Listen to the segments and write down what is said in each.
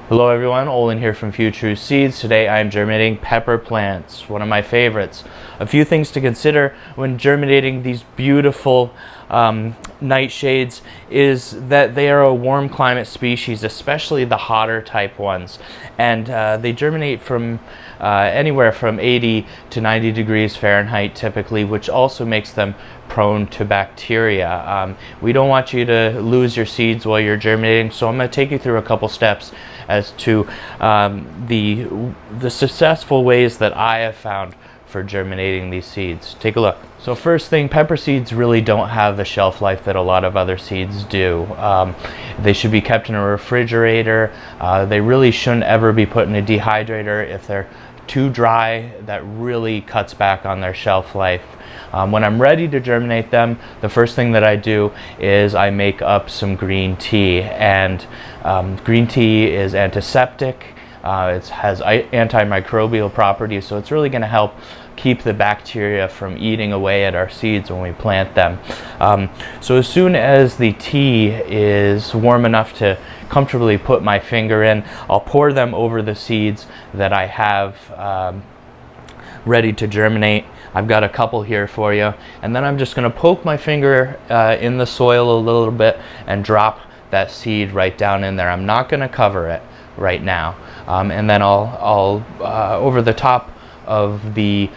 Hello everyone, Olin here from Future Seeds. Today I am germinating pepper plants, one of my favorites. A few things to consider when germinating these beautiful nightshades is that they are a warm climate species, especially the hotter type ones. And they germinate from anywhere from 80 to 90 degrees Fahrenheit typically, which also makes them prone to bacteria. We don't want you to lose your seeds while you're germinating, so I'm going to take you through a couple steps as to the successful ways that I have found for germinating these seeds. Take a look. So first thing, pepper seeds really don't have the shelf life that a lot of other seeds do. They should be kept in a refrigerator. They really shouldn't ever be put in a dehydrator. If they're too dry, that really cuts back on their shelf life. When I'm ready to germinate them, the first thing that I do is I make up some green tea. And green tea is antiseptic. It has antimicrobial properties, so it's really going to help keep the bacteria from eating away at our seeds when we plant them. So as soon as the tea is warm enough to comfortably put my finger in, I'll pour them over the seeds that I have ready to germinate. I've got a couple here for you, and then I'm just going to poke my finger in the soil a little bit and drop that seed right down in there. I'm not going to cover it right now, and then I'll over the top of the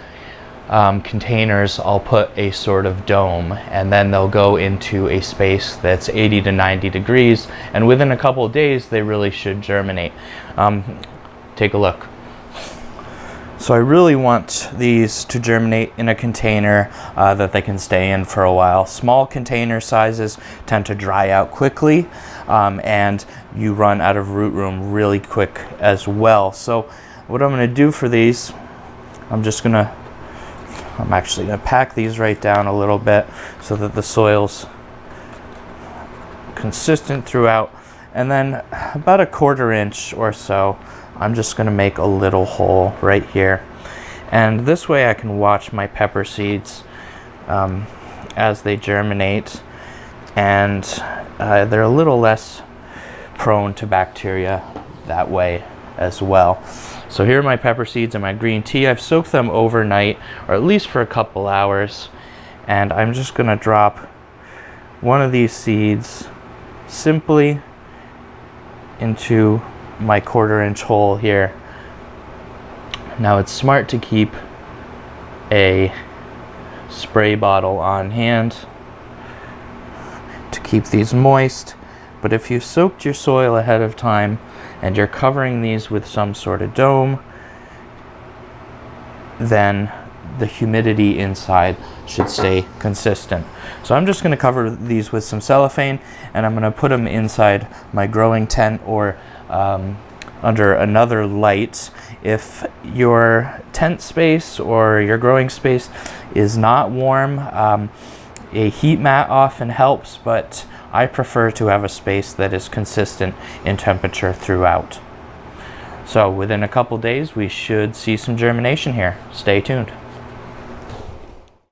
containers I'll put a sort of dome, and then they'll go into a space that's 80 to 90 degrees, and within a couple of days they really should germinate. Take a look. So I really want these to germinate in a container that they can stay in for a while. Small container sizes tend to dry out quickly, and you run out of root room really quick as well. So what I'm going to do for these, I'm actually going to pack these right down a little bit so that the soil's consistent throughout. And then about 1/4 inch or so, I'm just going to make a little hole right here. And this way I can watch my pepper seeds as they germinate, and they're a little less prone to bacteria that way as well. So here are my pepper seeds and my green tea. I've soaked them overnight, or at least for a couple hours, and I'm just going to drop one of these seeds simply into my 1/4 inch hole here. Now it's smart to keep a spray bottle on hand to keep these moist, but if you soaked your soil ahead of time and you're covering these with some sort of dome, then the humidity inside should stay consistent. So I'm just going to cover these with some cellophane, and I'm going to put them inside my growing tent or under another light. If your tent space or your growing space is not warm, a heat mat often helps, but I prefer to have a space that is consistent in temperature throughout. So within a couple days we should see some germination here. Stay tuned.